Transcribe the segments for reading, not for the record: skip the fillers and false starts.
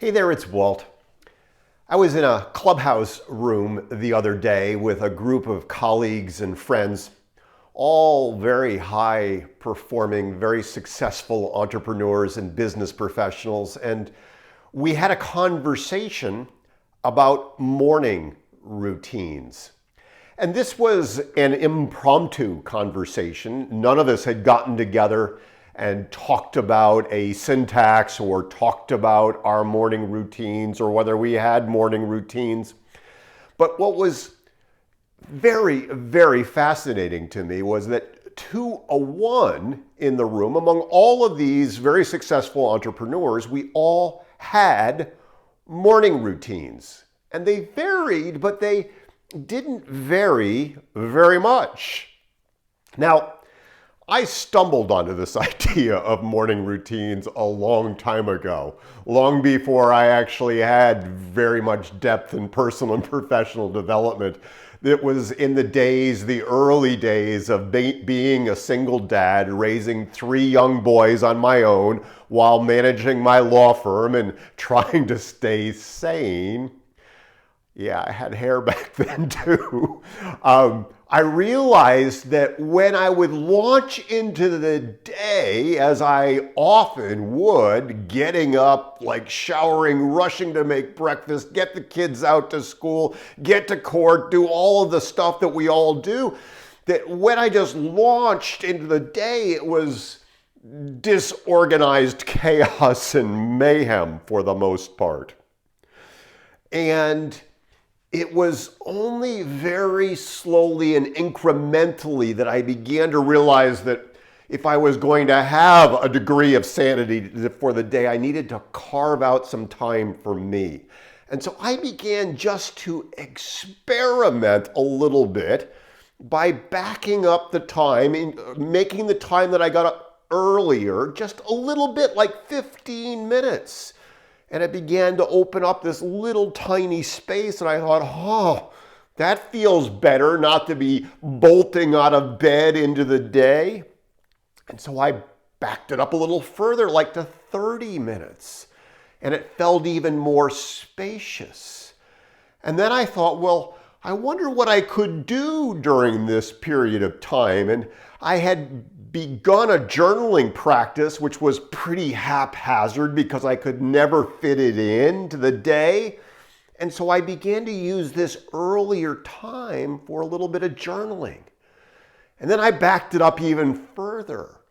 Hey there, it's Walt. I was in a clubhouse room the other day with a group of colleagues and friends, all very high performing, very successful entrepreneurs and business professionals. And we had a conversation about morning routines. And this was an impromptu conversation. None of us had gotten together and talked about a syntax or talked about our morning routines or whether we had morning routines. But what was very, very fascinating to me was that 2-1 in the room, among all of these very successful entrepreneurs, we all had morning routines. And they varied, but they didn't vary very much. Now, I stumbled onto this idea of morning routines a long time ago, long before I actually had very much depth in personal and professional development. It was in the early days of being a single dad, raising 3 young boys on my own while managing my law firm and trying to stay sane. Yeah, I had hair back then too. I realized that when I would launch into the day, as I often would, getting up, like showering, rushing to make breakfast, get the kids out to school, get to court, do all of the stuff that we all do, that when I just launched into the day, it was disorganized chaos and mayhem for the most part. And it was only very slowly and incrementally that I began to realize that if I was going to have a degree of sanity for the day, I needed to carve out some time for me. And so I began just to experiment a little bit by backing up the time and making the time that I got up earlier just a little bit, like 15 minutes. And it began to open up this little tiny space. And I thought, oh, that feels better not to be bolting out of bed into the day. And so I backed it up a little further, like to 30 minutes. And it felt even more spacious. And then I thought, well, I wonder what I could do during this period of time. And I had begun a journaling practice, which was pretty haphazard because I could never fit it into the day. And so I began to use this earlier time for a little bit of journaling. And then I backed it up even further.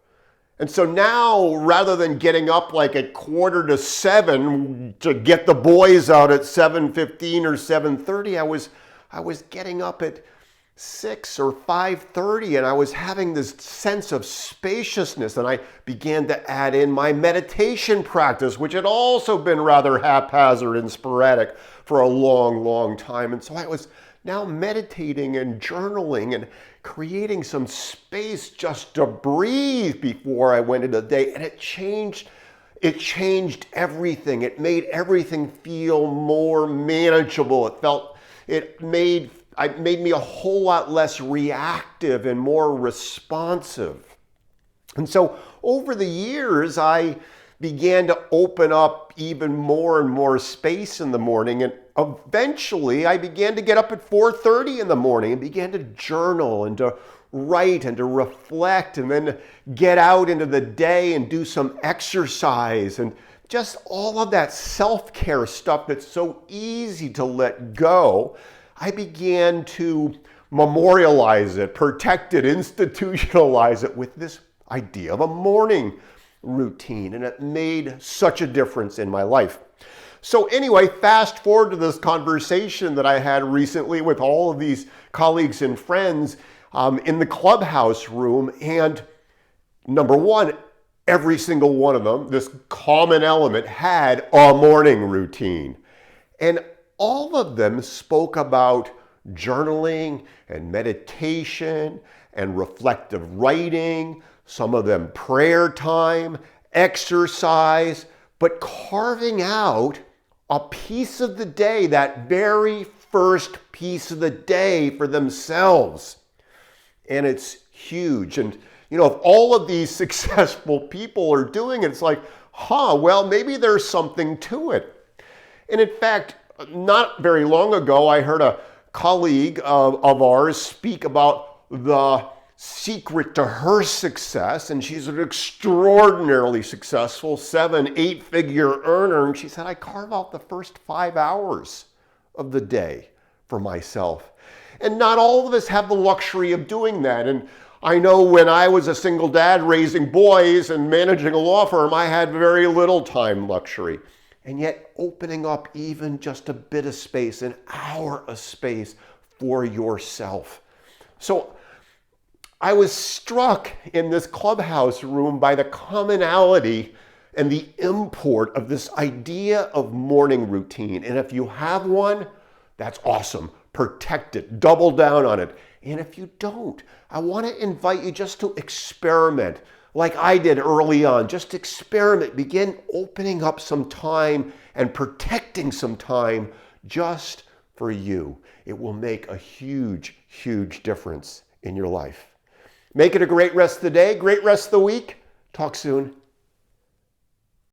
And so now, rather than getting up like at 6:45 to get the boys out at 7:15 or 7:30, I was getting up at 6 or 5:30, and I was having this sense of spaciousness, and I began to add in my meditation practice, which had also been rather haphazard and sporadic for a long, long time. And so I was now meditating and journaling and creating some space just to breathe before I went into the day, and it changed everything. It made everything feel more manageable. It made me a whole lot less reactive and more responsive. And so over the years, I began to open up even more and more space in the morning. And eventually, I began to get up at 4:30 in the morning and began to journal and to write and to reflect and then get out into the day and do some exercise and just all of that self-care stuff that's so easy to let go. I began to memorialize it, protect it, institutionalize it with this idea of a morning routine, and it made such a difference in my life. So anyway, fast forward to this conversation that I had recently with all of these colleagues and friends in the clubhouse room, and number one, every single one of them, this common element, had a morning routine. And all of them spoke about journaling and meditation and reflective writing, some of them prayer time, exercise, but carving out a piece of the day, that very first piece of the day for themselves. And it's huge. And if all of these successful people are doing it, it's like, well, maybe there's something to it. And in fact, not very long ago, I heard a colleague of ours speak about the secret to her success, and she's an extraordinarily successful 7-8 figure earner, and she said, I carve out the first 5 hours of the day for myself. And not all of us have the luxury of doing that. And I know when I was a single dad raising boys and managing a law firm, I had very little time luxury. And yet opening up even just a bit of space, an hour of space for yourself. So I was struck in this clubhouse room by the commonality and the import of this idea of morning routine. And if you have one, that's awesome. Protect it, double down on it. And if you don't, I want to invite you just to experiment like I did early on. Just experiment, begin opening up some time and protecting some time just for you. It will make a huge, huge difference in your life. Make it a great rest of the day, great rest of the week. Talk soon.